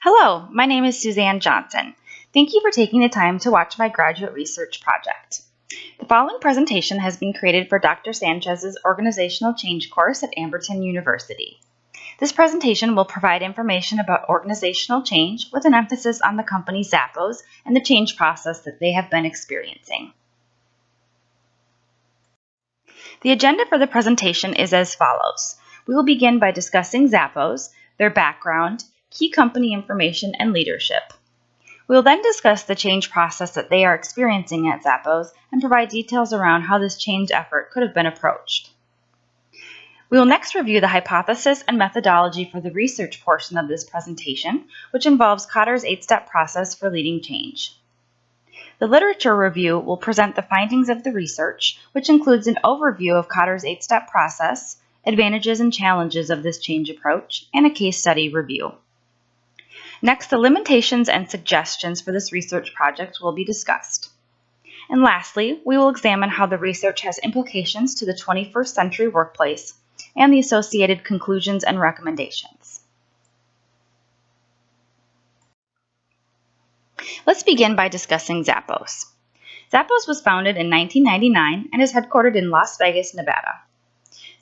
Hello, my name is Suzanne Johnson. Thank you for taking the time to watch my graduate research project. The following presentation has been created for Dr. Sanchez's Organizational Change course at Amberton University. This presentation will provide information about organizational change with an emphasis on the company Zappos and the change process that they have been experiencing. The agenda for the presentation is as follows. We will begin by discussing Zappos, their background, key company information, and leadership. We will then discuss the change process that they are experiencing at Zappos and provide details around how this change effort could have been approached. We will next review the hypothesis and methodology for the research portion of this presentation, which involves Kotter's 8-step process for leading change. The literature review will present the findings of the research, which includes an overview of Kotter's 8-step process, advantages and challenges of this change approach, and a case study review. Next, the limitations and suggestions for this research project will be discussed. And lastly, we will examine how the research has implications to the 21st century workplace and the associated conclusions and recommendations. Let's begin by discussing Zappos. Zappos was founded in 1999 and is headquartered in Las Vegas, Nevada.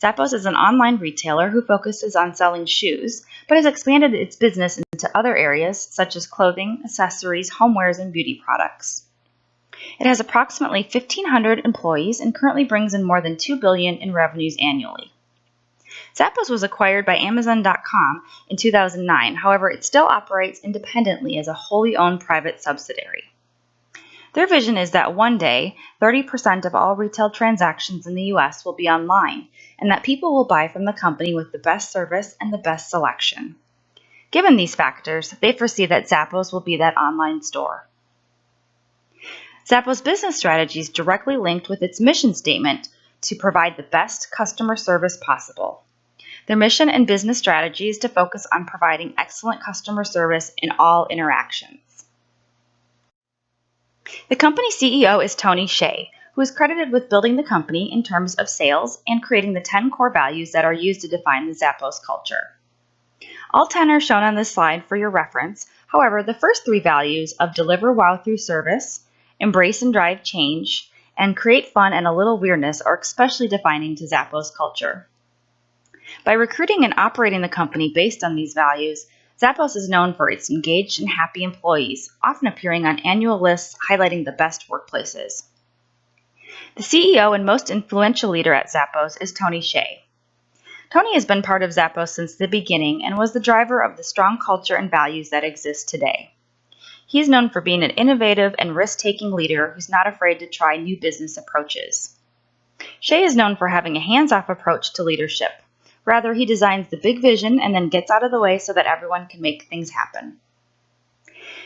Zappos is an online retailer who focuses on selling shoes, but has expanded its business into other areas such as clothing, accessories, homewares, and beauty products. It has approximately 1,500 employees and currently brings in more than $2 billion in revenues annually. Zappos was acquired by Amazon.com in 2009, however, it still operates independently as a wholly owned private subsidiary. Their vision is that one day, 30% of all retail transactions in the U.S. will be online, and that people will buy from the company with the best service and the best selection. Given these factors, they foresee that Zappos will be that online store. Zappos' business strategy is directly linked with its mission statement to provide the best customer service possible. Their mission and business strategy is to focus on providing excellent customer service in all interactions. The company CEO is Tony Hsieh, who is credited with building the company in terms of sales and creating the 10 core values that are used to define the Zappos culture. All 10 are shown on this slide for your reference. However, the first 3 values of deliver wow through service, embrace and drive change, and create fun and a little weirdness are especially defining to Zappos culture. By recruiting and operating the company based on these values, Zappos is known for its engaged and happy employees, often appearing on annual lists highlighting the best workplaces. The CEO and most influential leader at Zappos is Tony Hsieh. Tony has been part of Zappos since the beginning and was the driver of the strong culture and values that exist today. He is known for being an innovative and risk-taking leader who's not afraid to try new business approaches. Hsieh is known for having a hands-off approach to leadership. Rather, he designs the big vision and then gets out of the way so that everyone can make things happen.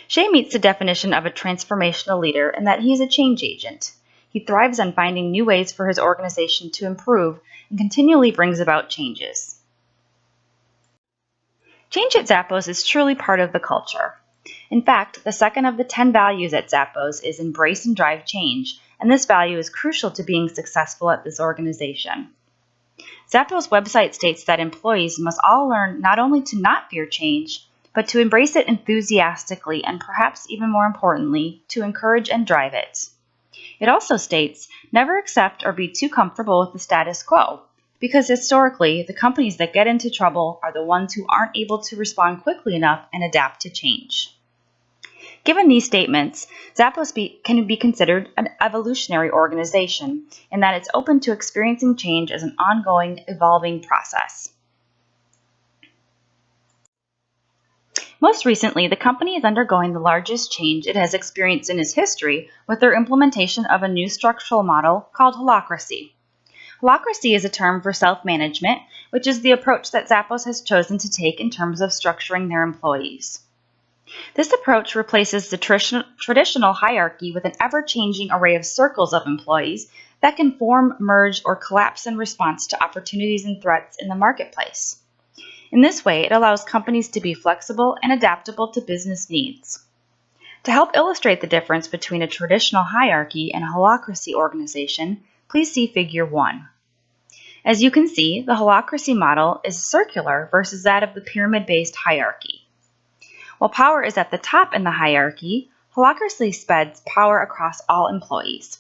Hsieh meets the definition of a transformational leader in that he is a change agent. He thrives on finding new ways for his organization to improve and continually brings about changes. Change at Zappos is truly part of the culture. In fact, the second of the 10 values at Zappos is embrace and drive change, and this value is crucial to being successful at this organization. Zappos' website states that employees must all learn not only to not fear change, but to embrace it enthusiastically and perhaps even more importantly, to encourage and drive it. It also states, never accept or be too comfortable with the status quo, because historically, the companies that get into trouble are the ones who aren't able to respond quickly enough and adapt to change. Given these statements, Zappos can be considered an evolutionary organization in that it's open to experiencing change as an ongoing, evolving process. Most recently, the company is undergoing the largest change it has experienced in its history with their implementation of a new structural model called holacracy. Holacracy is a term for self-management, which is the approach that Zappos has chosen to take in terms of structuring their employees. This approach replaces the traditional hierarchy with an ever-changing array of circles of employees that can form, merge, or collapse in response to opportunities and threats in the marketplace. In this way, it allows companies to be flexible and adaptable to business needs. To help illustrate the difference between a traditional hierarchy and a holacracy organization, please see Figure 1. As you can see, the holacracy model is circular versus that of the pyramid-based hierarchy. While power is at the top in the hierarchy, holacracy spreads power across all employees.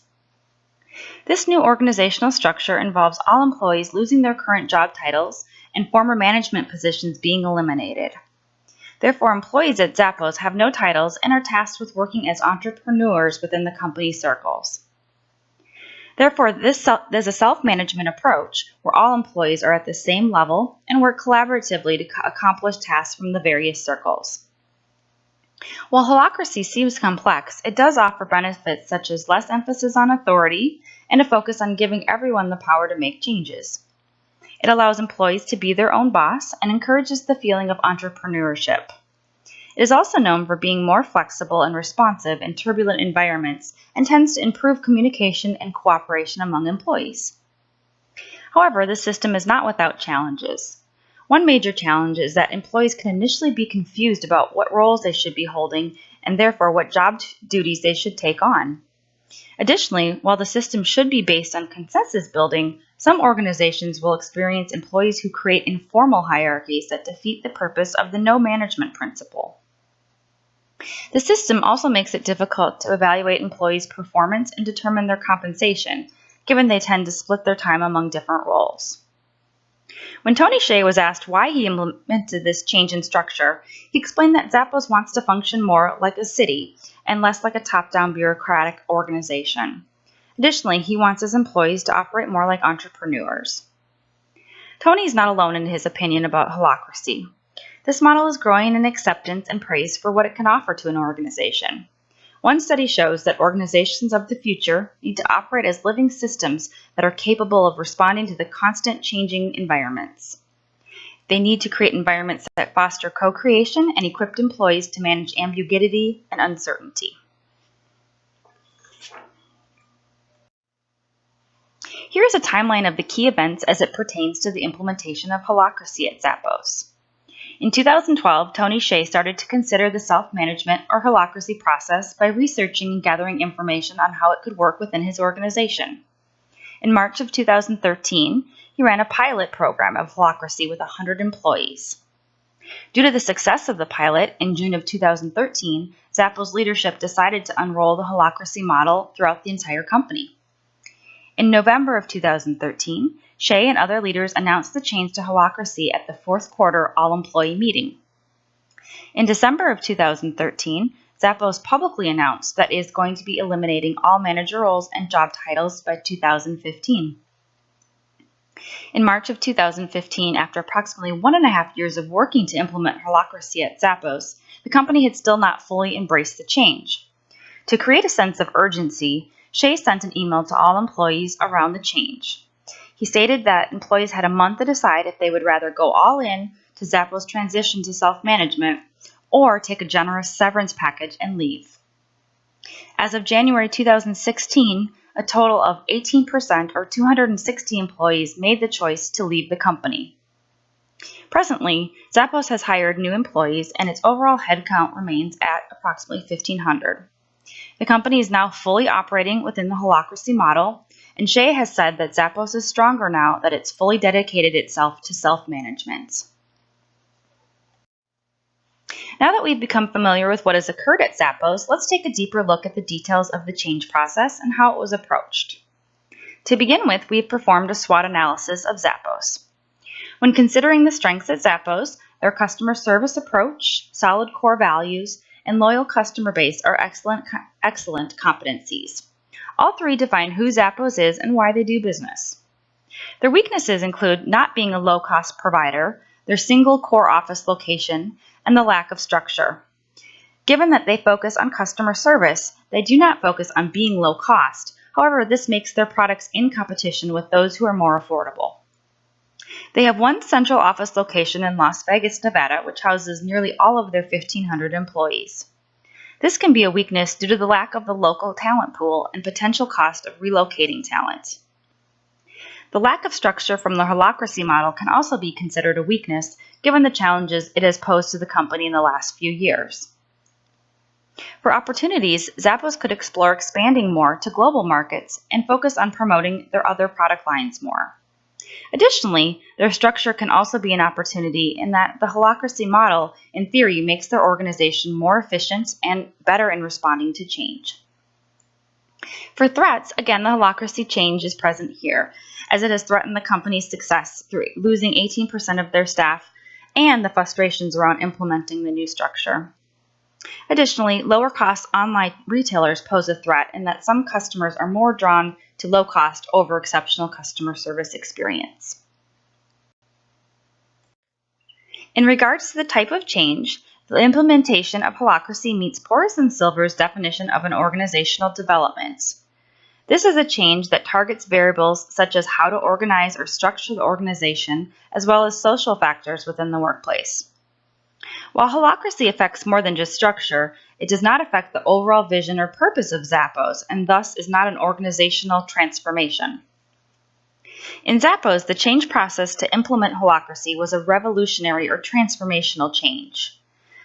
This new organizational structure involves all employees losing their current job titles and former management positions being eliminated. Therefore, employees at Zappos have no titles and are tasked with working as entrepreneurs within the company circles. Therefore, there's a self-management approach where all employees are at the same level and work collaboratively to accomplish tasks from the various circles. While holacracy seems complex, it does offer benefits such as less emphasis on authority and a focus on giving everyone the power to make changes. It allows employees to be their own boss and encourages the feeling of entrepreneurship. It is also known for being more flexible and responsive in turbulent environments and tends to improve communication and cooperation among employees. However, the system is not without challenges. One major challenge is that employees can initially be confused about what roles they should be holding and therefore what job duties they should take on. Additionally, while the system should be based on consensus building, some organizations will experience employees who create informal hierarchies that defeat the purpose of the no management principle. The system also makes it difficult to evaluate employees' performance and determine their compensation, given they tend to split their time among different roles. When Tony Hsieh was asked why he implemented this change in structure, he explained that Zappos wants to function more like a city and less like a top-down bureaucratic organization. Additionally, he wants his employees to operate more like entrepreneurs. Tony is not alone in his opinion about holacracy. This model is growing in acceptance and praise for what it can offer to an organization. One study shows that organizations of the future need to operate as living systems that are capable of responding to the constant changing environments. They need to create environments that foster co-creation and equip employees to manage ambiguity and uncertainty. Here is a timeline of the key events as it pertains to the implementation of holacracy at Zappos. In 2012, Tony Hsieh started to consider the self-management or holacracy process by researching and gathering information on how it could work within his organization. In March of 2013, he ran a pilot program of holacracy with 100 employees. Due to the success of the pilot, in June of 2013, Zappos leadership decided to unroll the holacracy model throughout the entire company. In November of 2013, Hsieh and other leaders announced the change to holacracy at the fourth quarter all-employee meeting. In December of 2013, Zappos publicly announced that it is going to be eliminating all manager roles and job titles by 2015. In March of 2015, after approximately 1.5 years of working to implement holacracy at Zappos, the company had still not fully embraced the change. To create a sense of urgency, Hsieh sent an email to all employees around the change. He stated that employees had a month to decide if they would rather go all in to Zappos' transition to self-management or take a generous severance package and leave. As of January 2016, a total of 18% or 260 employees made the choice to leave the company. Presently, Zappos has hired new employees and its overall headcount remains at approximately 1,500. The company is now fully operating within the holacracy model, and Hsieh has said that Zappos is stronger now that it's fully dedicated itself to self-management. Now that we've become familiar with what has occurred at Zappos, let's take a deeper look at the details of the change process and how it was approached. To begin with, we've performed a SWOT analysis of Zappos. When considering the strengths at Zappos, their customer service approach, solid core values, and loyal customer base are excellent competencies. All three define who Zappos is and why they do business. Their weaknesses include not being a low-cost provider, their single core office location, and the lack of structure. Given that they focus on customer service, they do not focus on being low cost. However, this makes their products in competition with those who are more affordable. They have one central office location in Las Vegas, Nevada, which houses nearly all of their 1,500 employees. This can be a weakness due to the lack of the local talent pool and potential cost of relocating talent. The lack of structure from the holacracy model can also be considered a weakness given the challenges it has posed to the company in the last few years. For opportunities, Zappos could explore expanding more to global markets and focus on promoting their other product lines more. Additionally, their structure can also be an opportunity in that the holacracy model, in theory, makes their organization more efficient and better in responding to change. For threats, again, the holacracy change is present here, as it has threatened the company's success through losing 18% of their staff and the frustrations around implementing the new structure. Additionally, lower-cost online retailers pose a threat in that some customers are more drawn to low-cost over exceptional customer service experience. In regards to the type of change, the implementation of holacracy meets Porras and Silver's definition of an organizational development. This is a change that targets variables such as how to organize or structure the organization, as well as social factors within the workplace. While holacracy affects more than just structure, it does not affect the overall vision or purpose of Zappos, and thus is not an organizational transformation. In Zappos, the change process to implement holacracy was a revolutionary or transformational change.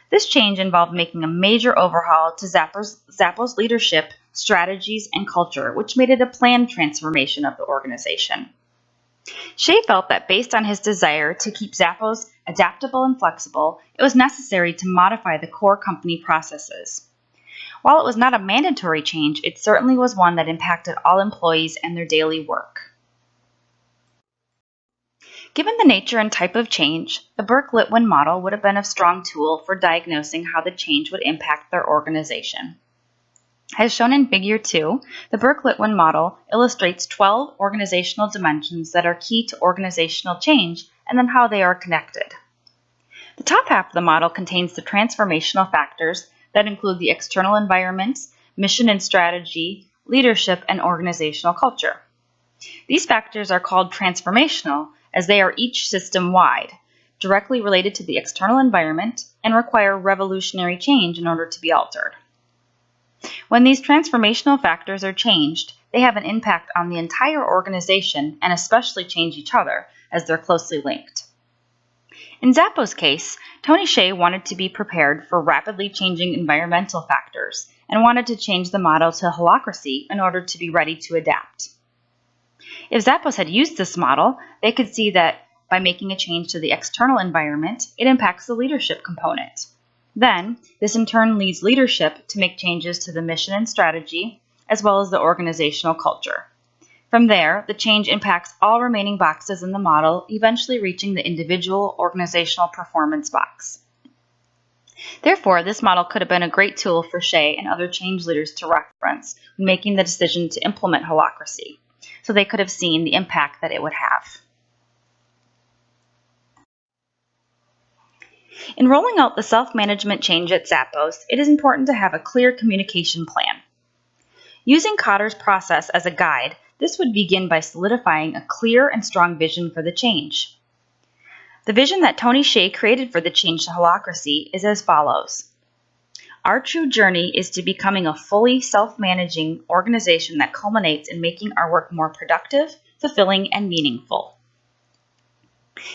This change involved making a major overhaul to Zappos' leadership, strategies, and culture, which made it a planned transformation of the organization. Shea felt that based on his desire to keep Zappos adaptable and flexible, it was necessary to modify the core company processes. While it was not a mandatory change, it certainly was one that impacted all employees and their daily work. Given the nature and type of change, the Burke-Litwin model would have been a strong tool for diagnosing how the change would impact their organization. As shown in Figure 2, the Burke-Litwin model illustrates 12 organizational dimensions that are key to organizational change and then how they are connected. The top half of the model contains the transformational factors that include the external environment, mission and strategy, leadership, and organizational culture. These factors are called transformational as they are each system-wide, directly related to the external environment, and require revolutionary change in order to be altered. When these transformational factors are changed, they have an impact on the entire organization and especially change each other, as they're closely linked. In Zappos' case, Tony Shea wanted to be prepared for rapidly changing environmental factors and wanted to change the model to holacracy in order to be ready to adapt. If Zappos had used this model, they could see that by making a change to the external environment, it impacts the leadership component. Then, this in turn leads leadership to make changes to the mission and strategy, as well as the organizational culture. From there, the change impacts all remaining boxes in the model, eventually reaching the individual organizational performance box. Therefore, this model could have been a great tool for Shea and other change leaders to reference when making the decision to implement holacracy, so they could have seen the impact that it would have. In rolling out the self-management change at Zappos, it is important to have a clear communication plan. Using Cotter's process as a guide, this would begin by solidifying a clear and strong vision for the change. The vision that Tony Shea created for the change to holacracy is as follows. Our true journey is to becoming a fully self-managing organization that culminates in making our work more productive, fulfilling, and meaningful.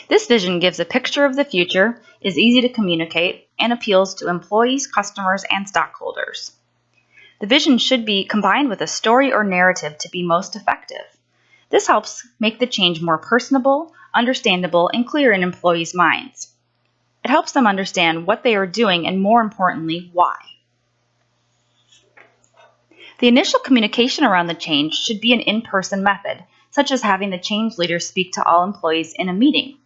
This vision gives a picture of the future, is easy to communicate, and appeals to employees, customers, and stockholders. The vision should be combined with a story or narrative to be most effective. This helps make the change more personable, understandable, and clear in employees' minds. It helps them understand what they are doing and, more importantly, why. The initial communication around the change should be an in-person method, such as having the change leader speak to all employees in a meeting.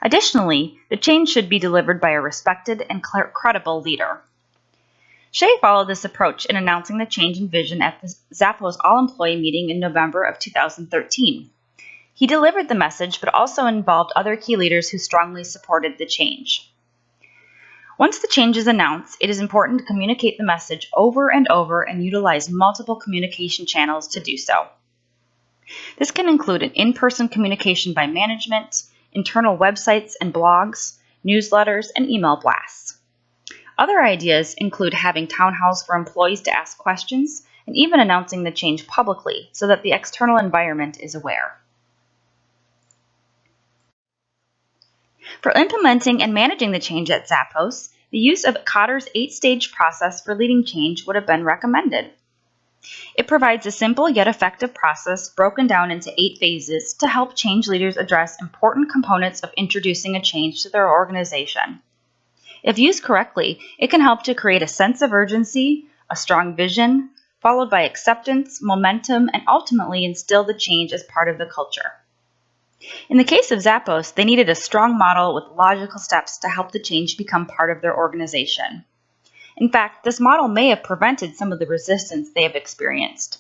Additionally, the change should be delivered by a respected and credible leader. Shea followed this approach in announcing the change in vision at the Zappos all-employee meeting in November of 2013. He delivered the message, but also involved other key leaders who strongly supported the change. Once the change is announced, it is important to communicate the message over and over and utilize multiple communication channels to do so. This can include an in-person communication by management, internal websites and blogs, newsletters, and email blasts. Other ideas include having town halls for employees to ask questions and even announcing the change publicly so that the external environment is aware. For implementing and managing the change at Zappos, the use of Cotter's 8-stage process for leading change would have been recommended. It provides a simple yet effective process broken down into 8 phases to help change leaders address important components of introducing a change to their organization. If used correctly, it can help to create a sense of urgency, a strong vision, followed by acceptance, momentum, and ultimately instill the change as part of the culture. In the case of Zappos, they needed a strong model with logical steps to help the change become part of their organization. In fact, this model may have prevented some of the resistance they have experienced.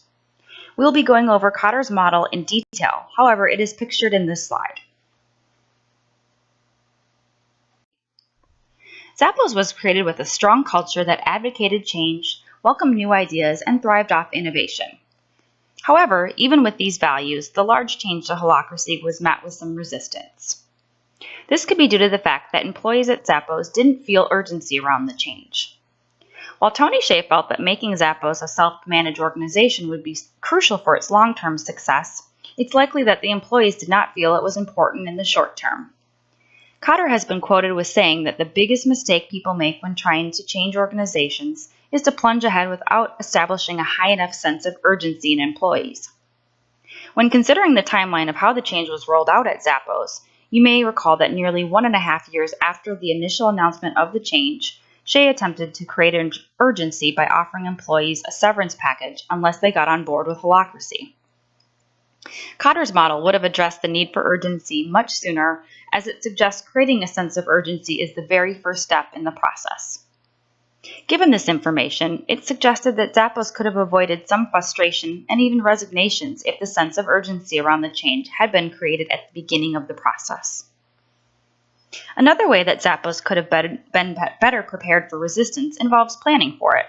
We'll be going over Kotter's model in detail, however, it is pictured in this slide. Zappos was created with a strong culture that advocated change, welcomed new ideas, and thrived off innovation. However, even with these values, the large change to holacracy was met with some resistance. This could be due to the fact that employees at Zappos didn't feel urgency around the change. While Tony Hsieh felt that making Zappos a self-managed organization would be crucial for its long-term success, it's likely that the employees did not feel it was important in the short term. Kotter has been quoted with saying that the biggest mistake people make when trying to change organizations is to plunge ahead without establishing a high enough sense of urgency in employees. When considering the timeline of how the change was rolled out at Zappos, you may recall that nearly 1.5 years after the initial announcement of the change, Hsieh attempted to create an urgency by offering employees a severance package unless they got on board with holacracy. Kotter's model would have addressed the need for urgency much sooner, as it suggests creating a sense of urgency is the very first step in the process. Given this information, it suggested that Zappos could have avoided some frustration and even resignations if the sense of urgency around the change had been created at the beginning of the process. Another way that Zappos could have been better prepared for resistance involves planning for it.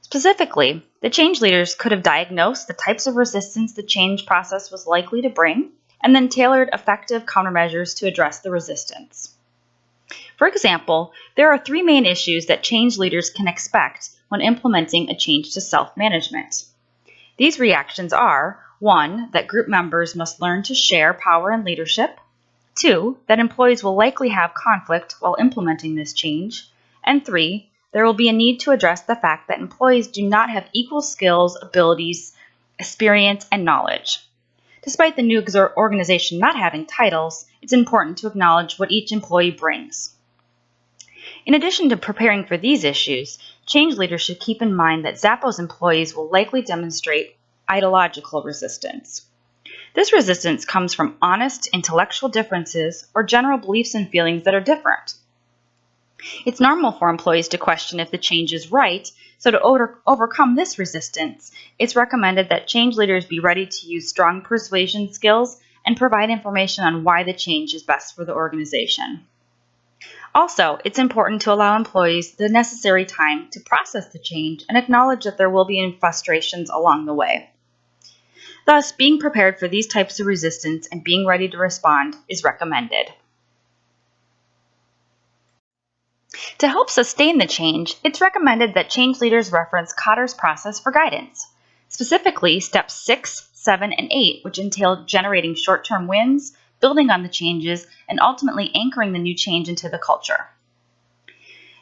Specifically, the change leaders could have diagnosed the types of resistance the change process was likely to bring, and then tailored effective countermeasures to address the resistance. For example, there are 3 main issues that change leaders can expect when implementing a change to self-management. These reactions are: 1, that group members must learn to share power and leadership; 2, that employees will likely have conflict while implementing this change; and 3, there will be a need to address the fact that employees do not have equal skills, abilities, experience, and knowledge. Despite the new organization not having titles, it's important to acknowledge what each employee brings. In addition to preparing for these issues, change leaders should keep in mind that Zappos employees will likely demonstrate ideological resistance. This resistance comes from honest intellectual differences or general beliefs and feelings that are different. It's normal for employees to question if the change is right, so to overcome this resistance, it's recommended that change leaders be ready to use strong persuasion skills and provide information on why the change is best for the organization. Also, it's important to allow employees the necessary time to process the change and acknowledge that there will be frustrations along the way. Thus, being prepared for these types of resistance and being ready to respond is recommended. To help sustain the change, it's recommended that change leaders reference Kotter's process for guidance, specifically steps 6, 7, and 8, which entail generating short-term wins, building on the changes, and ultimately anchoring the new change into the culture.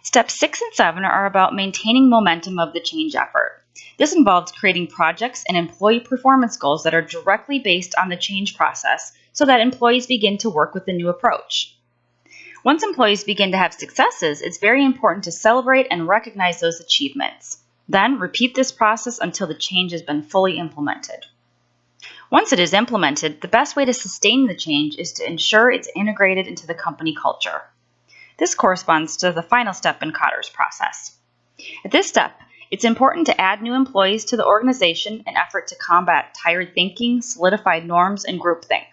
Steps 6 and 7 are about maintaining momentum of the change effort. This involves creating projects and employee performance goals that are directly based on the change process so that employees begin to work with the new approach. Once employees begin to have successes, it's very important to celebrate and recognize those achievements. Then repeat this process until the change has been fully implemented. Once it is implemented, the best way to sustain the change is to ensure it's integrated into the company culture. This corresponds to the final step in Kotter's process. At this step, it's important to add new employees to the organization in an effort to combat tired thinking, solidified norms, and groupthink.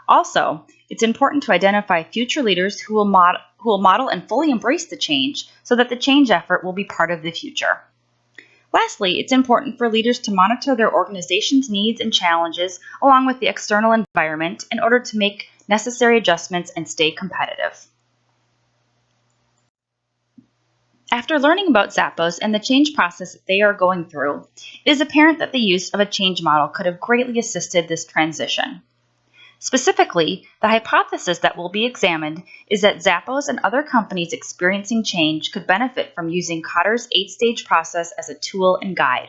Also, it's important to identify future leaders who will model and fully embrace the change so that the change effort will be part of the future. Lastly, it's important for leaders to monitor their organization's needs and challenges along with the external environment in order to make necessary adjustments and stay competitive. After learning about Zappos and the change process that they are going through, it is apparent that the use of a change model could have greatly assisted this transition. Specifically, the hypothesis that will be examined is that Zappos and other companies experiencing change could benefit from using Kotter's 8-stage process as a tool and guide.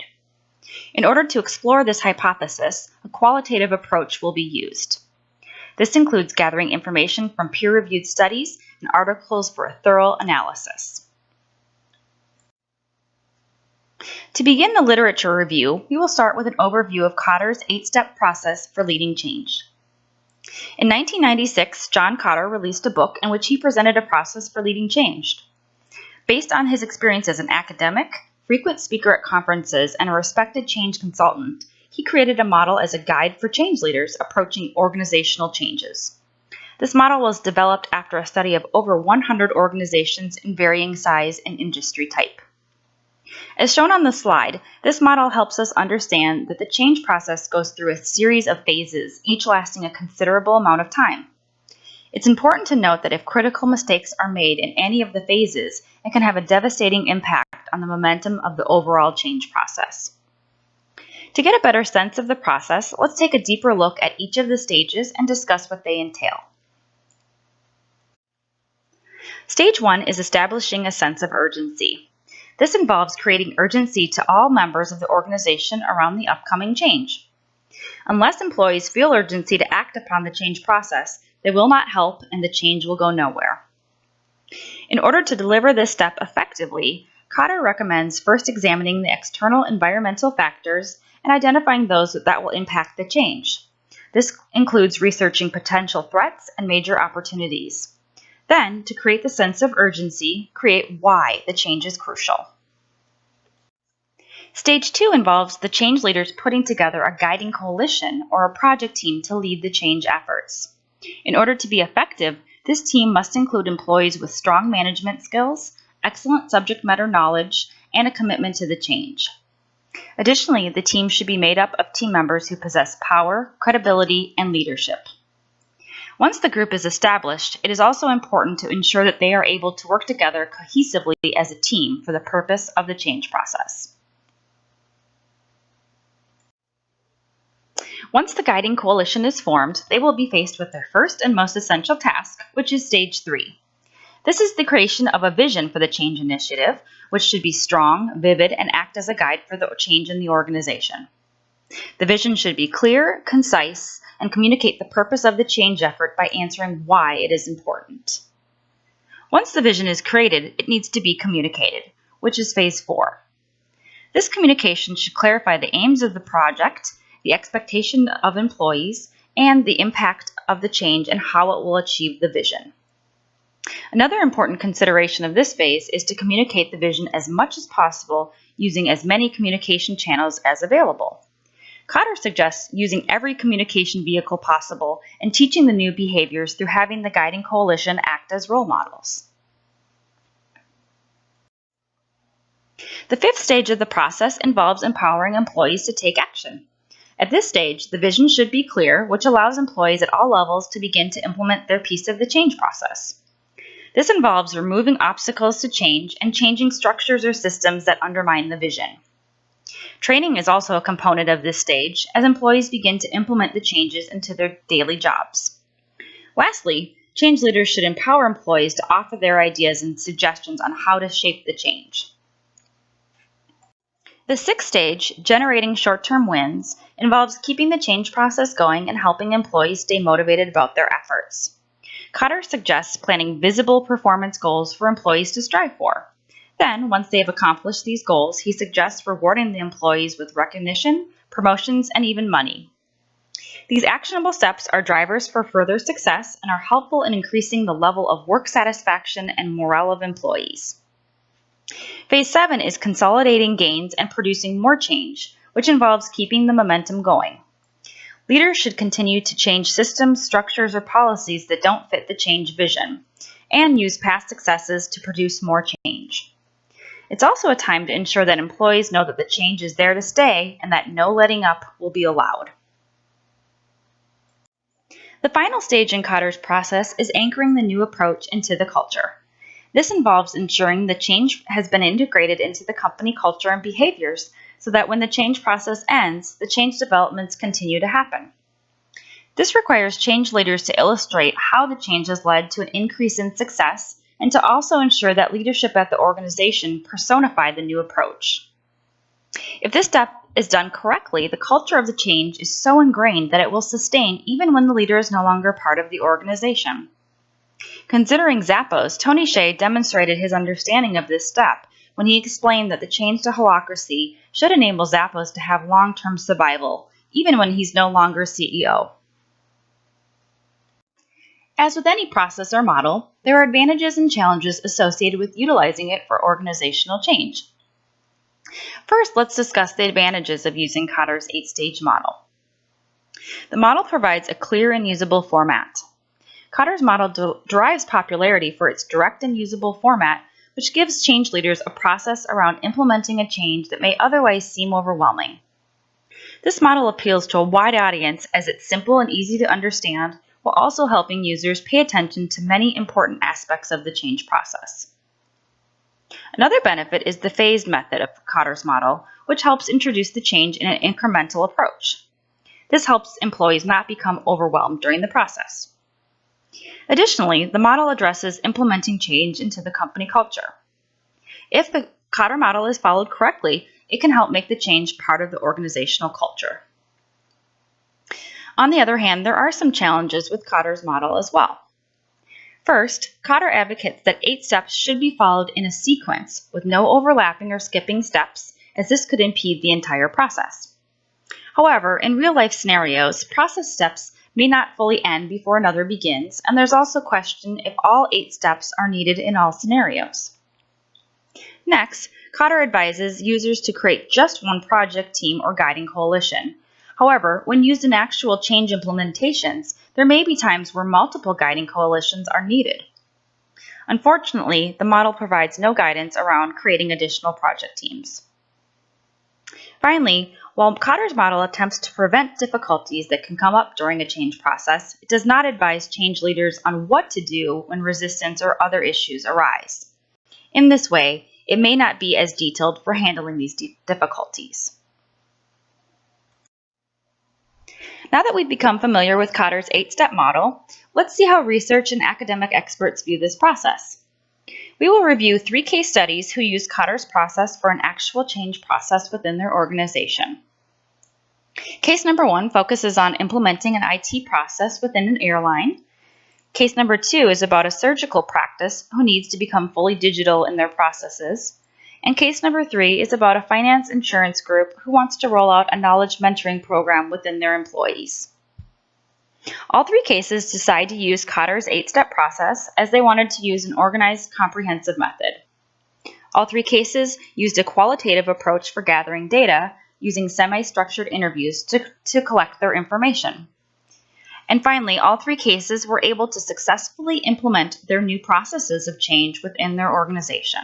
In order to explore this hypothesis, a qualitative approach will be used. This includes gathering information from peer-reviewed studies and articles for a thorough analysis. To begin the literature review, we will start with an overview of Kotter's 8-step process for leading change. In 1996, John Kotter released a book in which he presented a process for leading change. Based on his experience as an academic, frequent speaker at conferences, and a respected change consultant, he created a model as a guide for change leaders approaching organizational changes. This model was developed after a study of over 100 organizations in varying size and industry type. As shown on the slide, this model helps us understand that the change process goes through a series of phases, each lasting a considerable amount of time. It's important to note that if critical mistakes are made in any of the phases, it can have a devastating impact on the momentum of the overall change process. To get a better sense of the process, let's take a deeper look at each of the stages and discuss what they entail. Stage 1 is establishing a sense of urgency. This involves creating urgency to all members of the organization around the upcoming change. Unless employees feel urgency to act upon the change process, they will not help and the change will go nowhere. In order to deliver this step effectively, Kotter recommends first examining the external environmental factors and identifying those that will impact the change. This includes researching potential threats and major opportunities. Then, to create the sense of urgency, create why the change is crucial. Stage 2 involves the change leaders putting together a guiding coalition or a project team to lead the change efforts. In order to be effective, this team must include employees with strong management skills, excellent subject matter knowledge, and a commitment to the change. Additionally, the team should be made up of team members who possess power, credibility, and leadership. Once the group is established, it is also important to ensure that they are able to work together cohesively as a team for the purpose of the change process. Once the guiding coalition is formed, they will be faced with their first and most essential task, which is Stage 3. This is the creation of a vision for the change initiative, which should be strong, vivid, and act as a guide for the change in the organization. The vision should be clear, concise, and communicate the purpose of the change effort by answering why it is important. Once the vision is created, it needs to be communicated, which is Phase 4. This communication should clarify the aims of the project, the expectation of employees, and the impact of the change and how it will achieve the vision. Another important consideration of this phase is to communicate the vision as much as possible using as many communication channels as available. Kotter suggests using every communication vehicle possible and teaching the new behaviors through having the guiding coalition act as role models. The fifth stage of the process involves empowering employees to take action. At this stage, the vision should be clear, which allows employees at all levels to begin to implement their piece of the change process. This involves removing obstacles to change and changing structures or systems that undermine the vision. Training is also a component of this stage as employees begin to implement the changes into their daily jobs. Lastly, change leaders should empower employees to offer their ideas and suggestions on how to shape the change. The sixth stage, generating short-term wins, involves keeping the change process going and helping employees stay motivated about their efforts. Kotter suggests planning visible performance goals for employees to strive for. Then, once they have accomplished these goals, he suggests rewarding the employees with recognition, promotions, and even money. These actionable steps are drivers for further success and are helpful in increasing the level of work satisfaction and morale of employees. Phase 7 is consolidating gains and producing more change, which involves keeping the momentum going. Leaders should continue to change systems, structures, or policies that don't fit the change vision, and use past successes to produce more change. It's also a time to ensure that employees know that the change is there to stay and that no letting up will be allowed. The final stage in Kotter's process is anchoring the new approach into the culture. This involves ensuring the change has been integrated into the company culture and behaviors so that when the change process ends, the change developments continue to happen. This requires change leaders to illustrate how the change has led to an increase in success and to also ensure that leadership at the organization personify the new approach. If this step is done correctly, the culture of the change is so ingrained that it will sustain even when the leader is no longer part of the organization. Considering Zappos, Tony Hsieh demonstrated his understanding of this step when he explained that the change to holacracy should enable Zappos to have long-term survival, even when he's no longer CEO. As with any process or model, there are advantages and challenges associated with utilizing it for organizational change. First, let's discuss the advantages of using Kotter's 8-stage model. The model provides a clear and usable format. Kotter's model derives popularity for its direct and usable format, which gives change leaders a process around implementing a change that may otherwise seem overwhelming. This model appeals to a wide audience as it's simple and easy to understand, while also helping users pay attention to many important aspects of the change process. Another benefit is the phased method of Kotter's model, which helps introduce the change in an incremental approach. This helps employees not become overwhelmed during the process. Additionally, the model addresses implementing change into the company culture. If the Kotter model is followed correctly, it can help make the change part of the organizational culture. On the other hand, there are some challenges with Kotter's model as well. First, Kotter advocates that 8 steps should be followed in a sequence with no overlapping or skipping steps, as this could impede the entire process. However, in real-life scenarios, process steps may not fully end before another begins, and there's also question if all 8 steps are needed in all scenarios. Next, Kotter advises users to create just one project team or guiding coalition. However, when used in actual change implementations, there may be times where multiple guiding coalitions are needed. Unfortunately, the model provides no guidance around creating additional project teams. Finally, while Kotter's model attempts to prevent difficulties that can come up during a change process, it does not advise change leaders on what to do when resistance or other issues arise. In this way, it may not be as detailed for handling these difficulties. Now that we've become familiar with Kotter's 8-step model, let's see how research and academic experts view this process. We will review 3 case studies who used Kotter's process for an actual change process within their organization. Case number 1 focuses on implementing an IT process within an airline. Case number 2 is about a surgical practice who needs to become fully digital in their processes. And case number 3 is about a finance insurance group who wants to roll out a knowledge mentoring program within their employees. All 3 cases decide to use Kotter's 8-step process as they wanted to use an organized, comprehensive method. All 3 cases used a qualitative approach for gathering data, using semi-structured interviews to collect their information. And finally, all 3 cases were able to successfully implement their new processes of change within their organization.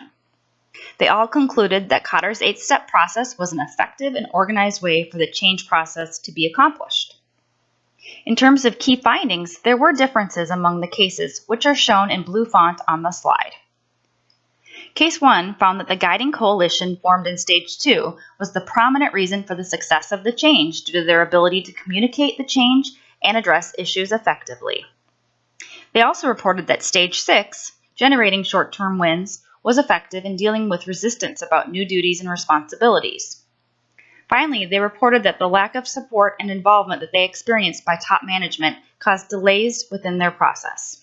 They all concluded that Kotter's 8-step process was an effective and organized way for the change process to be accomplished. In terms of key findings, there were differences among the cases, which are shown in blue font on the slide. Case 1 found that the guiding coalition formed in Stage 2 was the prominent reason for the success of the change due to their ability to communicate the change and address issues effectively. They also reported that Stage 6, generating short-term wins, was effective in dealing with resistance about new duties and responsibilities. Finally, they reported that the lack of support and involvement that they experienced by top management caused delays within their process.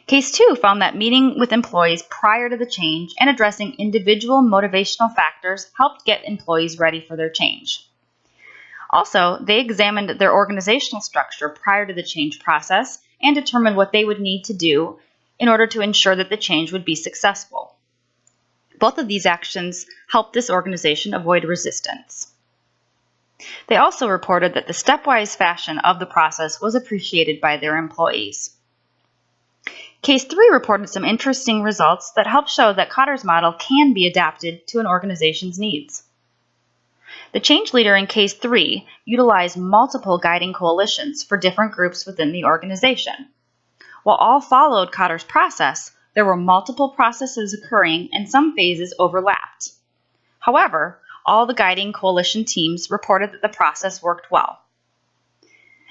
Case 2 found that meeting with employees prior to the change and addressing individual motivational factors helped get employees ready for their change. Also, they examined their organizational structure prior to the change process and determined what they would need to do in order to ensure that the change would be successful. Both of these actions helped this organization avoid resistance. They also reported that the stepwise fashion of the process was appreciated by their employees. Case 3 reported some interesting results that help show that Kotter's model can be adapted to an organization's needs. The change leader in Case 3 utilized multiple guiding coalitions for different groups within the organization. While all followed Kotter's process, there were multiple processes occurring and some phases overlapped. However, all the guiding coalition teams reported that the process worked well.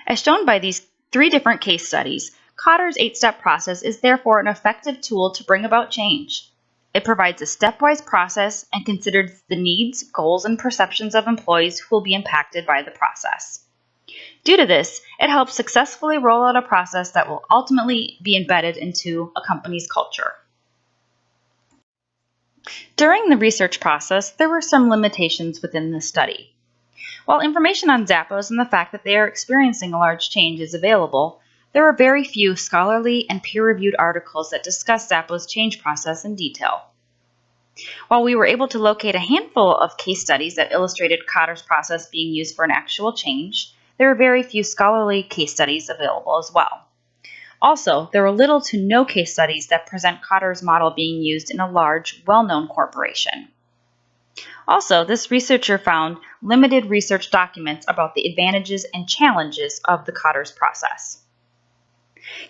As shown by these 3 different case studies, Kotter's 8-step process is therefore an effective tool to bring about change. It provides a stepwise process and considers the needs, goals, and perceptions of employees who will be impacted by the process. Due to this, it helps successfully roll out a process that will ultimately be embedded into a company's culture. During the research process, there were some limitations within the study. While information on Zappos and the fact that they are experiencing a large change is available, there are very few scholarly and peer-reviewed articles that discuss Zappos' change process in detail. While we were able to locate a handful of case studies that illustrated Kotter's process being used for an actual change, there are very few scholarly case studies available as well. Also, there are little to no case studies that present Kotter's model being used in a large, well-known corporation. Also, this researcher found limited research documents about the advantages and challenges of the Kotter's process.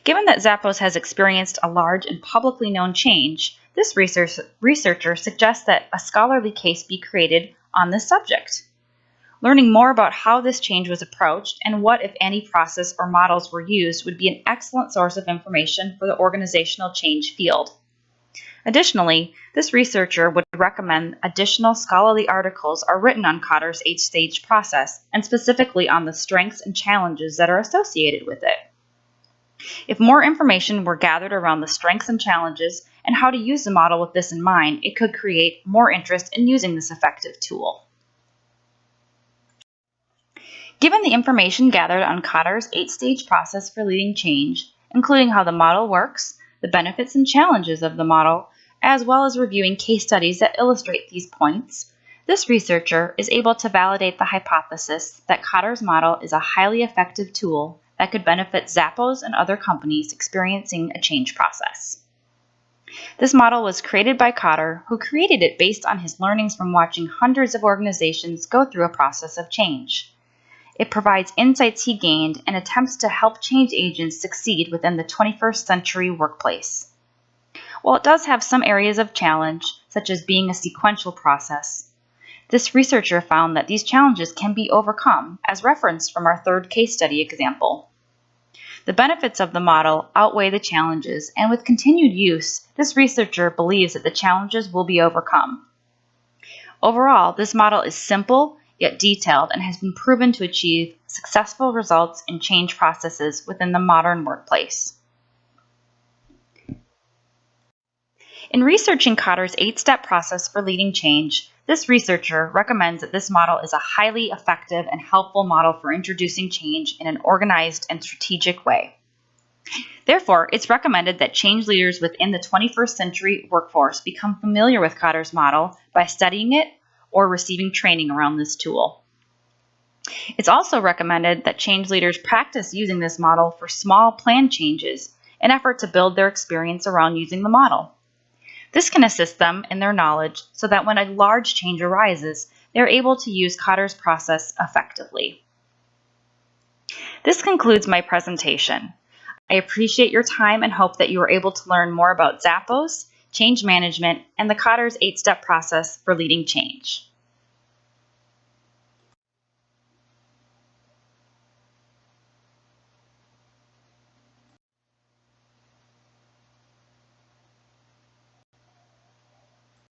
Given that Zappos has experienced a large and publicly known change, this researcher suggests that a scholarly case be created on this subject. Learning more about how this change was approached and what, if any, process or models were used would be an excellent source of information for the organizational change field. Additionally, this researcher would recommend additional scholarly articles are written on Kotter's 8-stage process and specifically on the strengths and challenges that are associated with it. If more information were gathered around the strengths and challenges and how to use the model with this in mind, it could create more interest in using this effective tool. Given the information gathered on Kotter's 8-stage process for leading change, including how the model works, the benefits and challenges of the model, as well as reviewing case studies that illustrate these points, this researcher is able to validate the hypothesis that Kotter's model is a highly effective tool that could benefit Zappos and other companies experiencing a change process. This model was created by Kotter, who created it based on his learnings from watching hundreds of organizations go through a process of change. It provides insights he gained and attempts to help change agents succeed within the 21st century workplace. While it does have some areas of challenge, such as being a sequential process, this researcher found that these challenges can be overcome, as referenced from our third case study example. The benefits of the model outweigh the challenges, and with continued use, this researcher believes that the challenges will be overcome. Overall, this model is simple yet detailed and has been proven to achieve successful results in change processes within the modern workplace. In researching Kotter's 8-step process for leading change, this researcher recommends that this model is a highly effective and helpful model for introducing change in an organized and strategic way. Therefore, it's recommended that change leaders within the 21st century workforce become familiar with Kotter's model by studying it or receiving training around this tool. It's also recommended that change leaders practice using this model for small planned changes in an effort to build their experience around using the model. This can assist them in their knowledge so that when a large change arises, they're able to use Kotter's process effectively. This concludes my presentation. I appreciate your time and hope that you were able to learn more about Zappos, change management, and the Kotter's 8-step process for leading change.